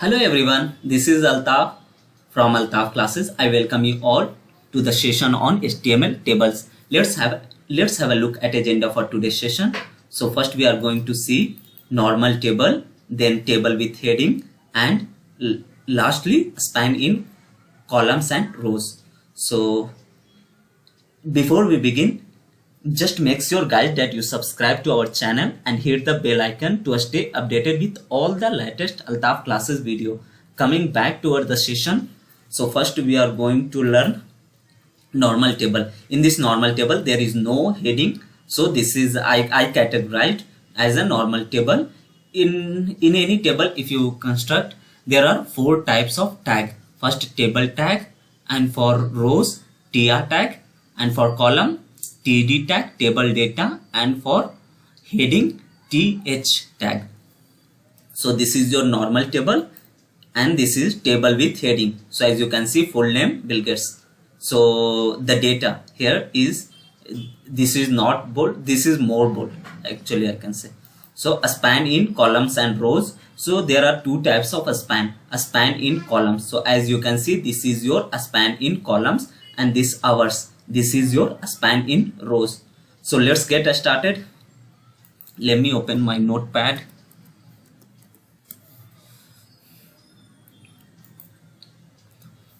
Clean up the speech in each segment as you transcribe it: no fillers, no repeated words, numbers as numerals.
Hello everyone, this is Altaf from Altaf classes. I welcome you all to the session on HTML tables. Let's have a look at agenda for today's session. So first we are going to see normal table, then table with heading, and lastly span in columns and rows. So before we begin, just make sure guys that you subscribe to our channel and hit the bell icon to stay updated with all the latest Altaf classes video. Coming back toward the session, so first we are going to learn normal table. In this normal table there is no heading, so this is I categorized as a normal table. In any table, if you construct, there are four types of tag. First, table tag, and for rows tr tag, and for column td tag, table data, and for heading th tag. So this is your normal table, and this is table with heading. So as you can see, full name Bill Gates. So the data here is, this is not bold, this is more bold actually, I can say. So a span in columns and rows. So there are two types of a span in columns. So as you can see, this is your a span in columns, and this hours, this is your span in rows. So let's get started. Let me open my notepad.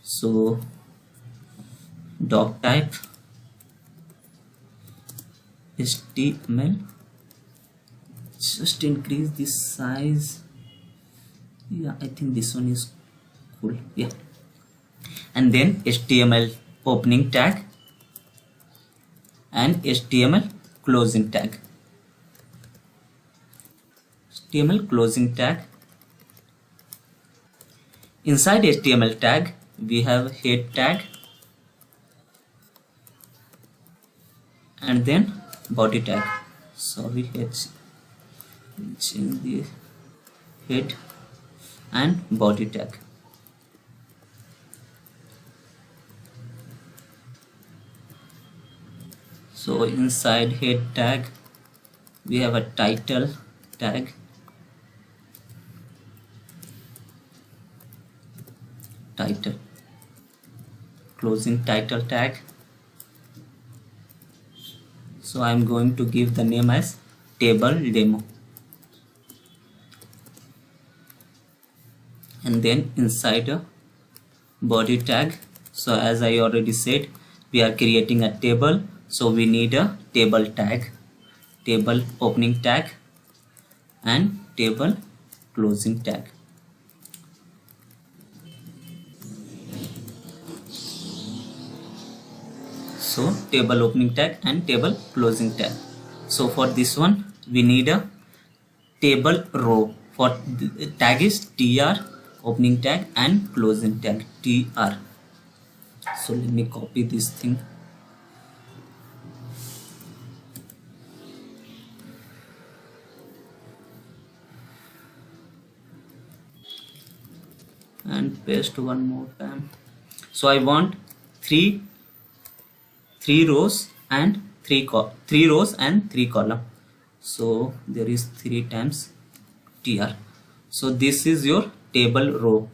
So doc type HTML, just increase this size. Yeah, I think this one is cool. Yeah, and then HTML opening tag and HTML closing tag. HTML closing tag. Inside HTML tag we have head tag, and then body tag. Sorry, let's change the head and body tag. So inside head tag we have a title tag, title, closing title tag. So I am going to give the name as table demo, and then inside a body tag. So as I already said, we are creating a table, so we need a table tag, table opening tag, and table closing tag. So table opening tag and table closing tag. So for this one we need a table row. For the tag is tr, opening tag, and closing tag tr. So let me copy this thing. And paste one more time. So I want three rows and three rows and three column. So there is 3 times tr. So this is your table row.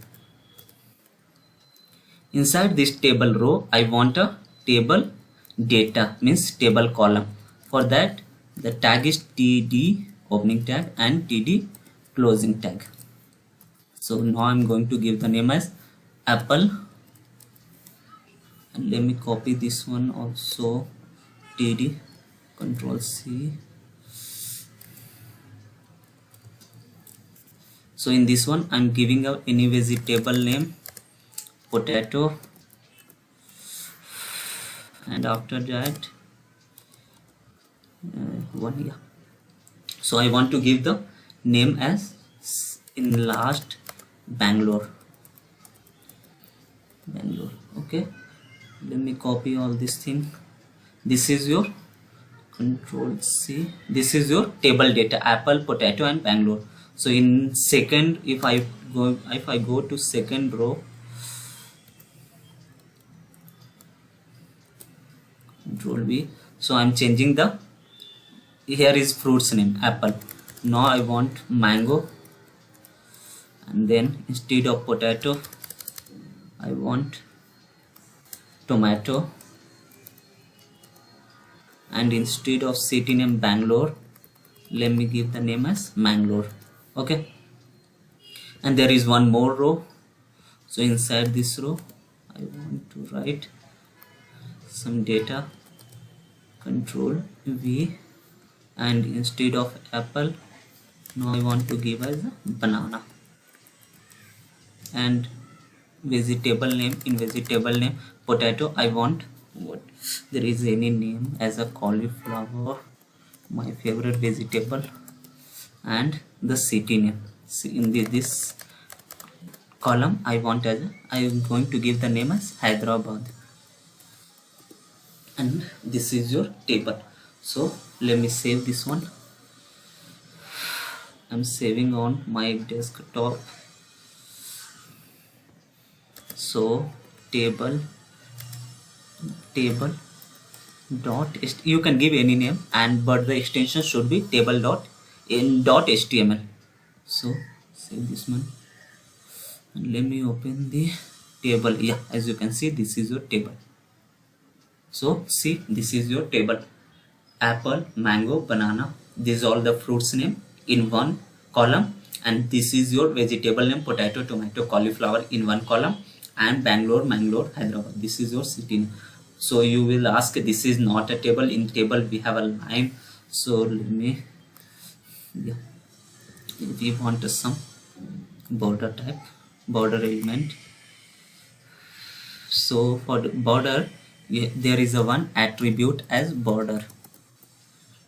Inside this table row I want a table data, means table column. For that the tag is td opening tag and td closing tag. So now I'm going to give the name as Apple, and let me copy this one also, td, control C. So in this one I'm giving out any vegetable name, potato, and after that one, yeah. So I want to give the name as in last Bangalore. Okay, let me copy all this thing. This is your control C, this is your table data, apple, potato, and Bangalore. So in second, if I go to second row, control V, so I'm changing the, here is fruits name apple. Now I want mango, and then instead of potato I want tomato, and instead of city name Bangalore, let me give the name as Mangalore. Okay, and there is one more row, so inside this row I want to write some data, control V, and instead of apple now I want to give as a banana, and vegetable name, in vegetable name potato I want what there is any name as a cauliflower, my favorite vegetable, and the city name. See, in this column I want as I am going to give the name as Hyderabad, and this is your table. So let me save this one. I'm saving on my desktop. So table dot, you can give any name, and but the extension should be table dot in dot html. So save this one and let me open the table. Yeah, as you can see, this is your table. So see, this is your table: apple, mango, banana. These are all the fruits name in one column, and this is your vegetable name: potato, tomato, cauliflower in one column, and Bangalore, Mangalore, Hyderabad. This is your city name. So you will ask, this is not a table. In table we have a line. So let me, yeah, we want some border type, border element. So for the border, there is a one attribute as border.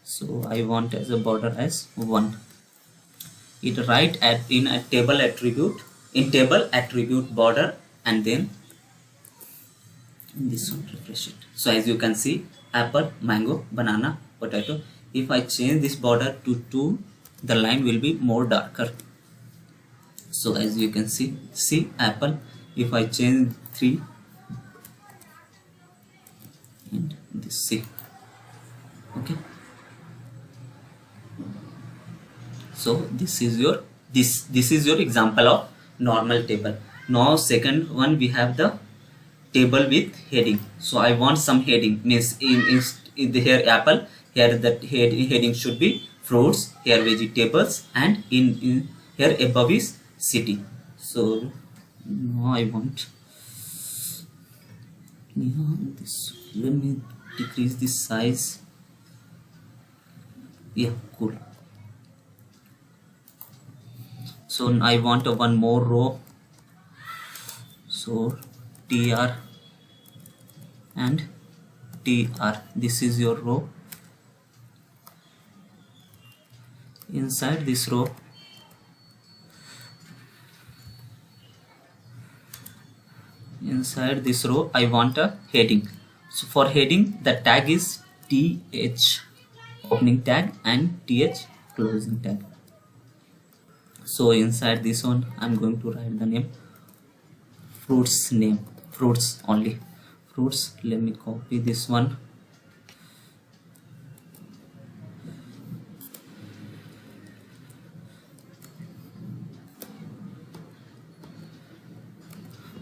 So I want as a border as 1. It write at in a table attribute, in table attribute border, and then this one, refresh it. So as you can see, apple, mango, banana, potato. If I change this border to 2, the line will be more darker. So as you can see apple. If I change 3, and this C. Okay. So this is your this is your example of normal table. Now second one, we have the table with heading. So I want some heading, means in the here apple, here the heading should be fruits, here vegetables, and in here above is city. So now I want, yeah, this, let me decrease this size. Yeah, cool. So I want one more row. So tr and tr, this is your row. Inside this row, I want a heading. So for heading, the tag is th opening tag and th closing tag. So inside this one, I'm going to write the name, fruits name, fruits only, fruits. Let me copy this one.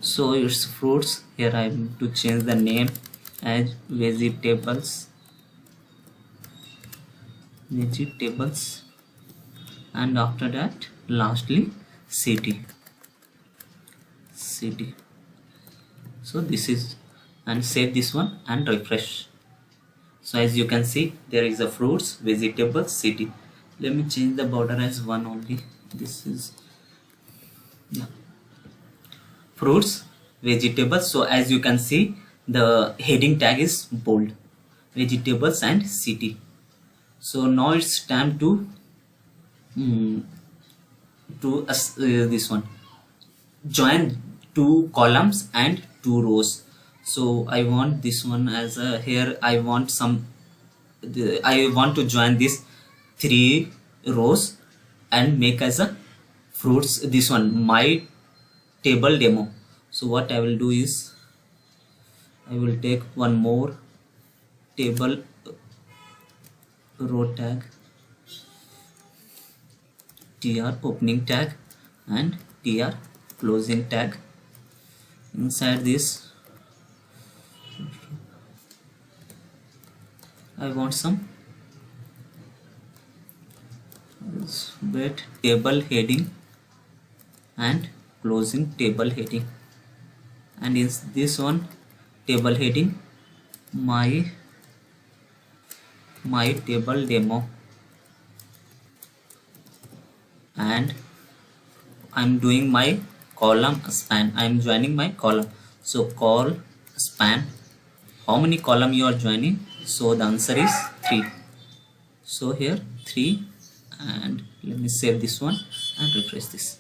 So it's fruits. Here I am to change the name as vegetables, and after that lastly city. So this is, and save this one and refresh. So as you can see, there is a fruits, vegetables, city. Let me change the border as 1 only. This is, yeah, fruits, vegetables. So as you can see, the heading tag is bold, vegetables and city. So now it's time to this one, join 2 columns and 2 rows. So I want this one as a, here I want some, I want to join this 3 rows and make as a fruits, this one, my table demo. So what I will do is, I will take one more table row tag, tr opening tag, and tr closing tag. Inside this I want some wait table heading and closing table heading, and in this one table heading my table demo, and I'm doing my column span. I'm joining my column, so call span. How many column you are joining? So the answer is 3. So here 3, and let me save this one and refresh this.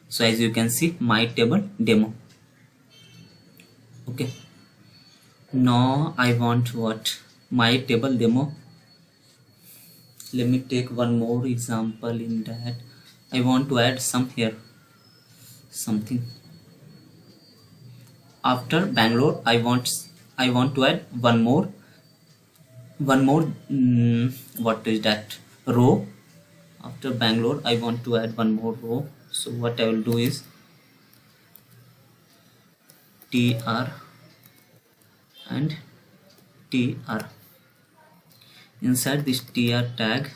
So as you can see my table demo. Okay, now I want what? My table demo. Let me take one more example. In that I want to add some here something. After Bangalore I want to add one more what is that row. After Bangalore I want to add one more row. So what I will do is tr and tr. Inside this tr tag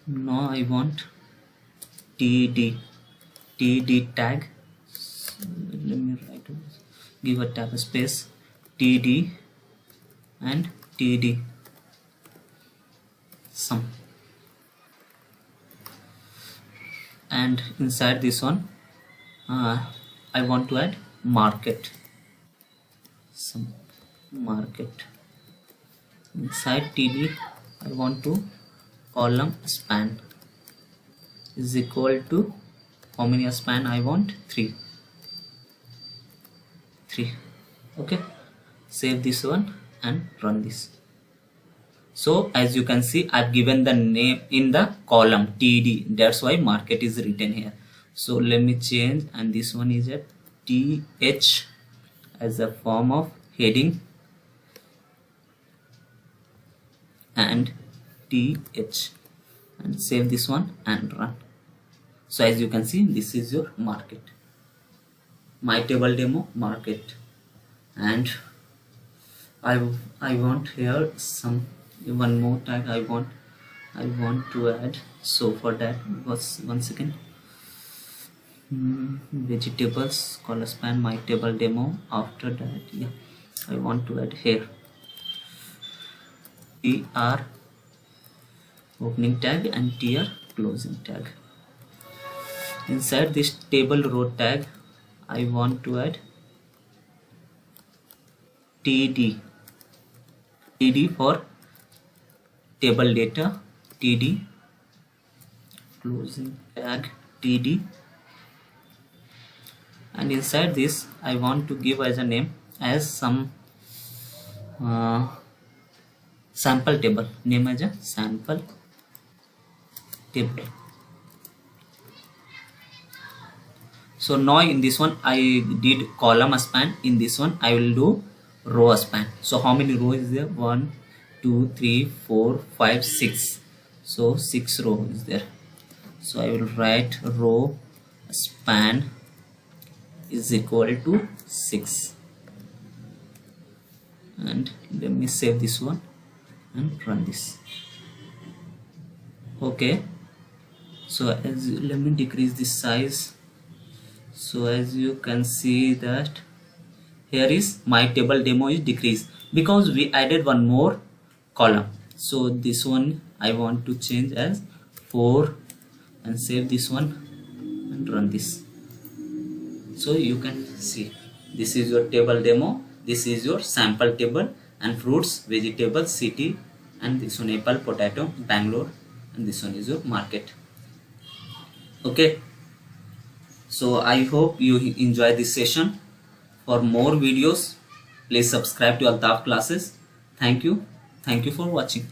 now I want td tag. So let me write, give a tab space, td and td sum, and inside this one I want to add market, some market. Inside td I want to column span is equal to how many span I want? 3. Okay, save this one and run this. So as you can see I've given the name in the column td, that's why market is written here. So let me change, and this one is at th as a form of heading and th, and save this one and run. So as you can see this is your market, my table demo market, and I want here some one more tag I want to add. So for that was 1 second, vegetables color span my table demo. After that I want to add here tr opening tag and tr closing tag. Inside this table row tag I want to add td for table data, td closing tag td, and inside this I want to give as a name as some sample table, name as a sample table. So now in this one I did column span, in this one I will do row span. So how many rows is there? 1 2 3 4 5 6. So 6 row is there. So I will write row span is equal to 6, and let me save this one and run this. Okay, so as let me decrease this size. So as you can see that here is my table demo is decreased because we added one more column. So this one I want to change as 4 and save this one and run this. So you can see this is your table demo, this is your sample table, and fruits, vegetables, city, and this one apple, potato, Bangalore, and this one is your market. Okay, so I hope you enjoy this session. For more videos please subscribe to Altaf Classes. Thank you for watching.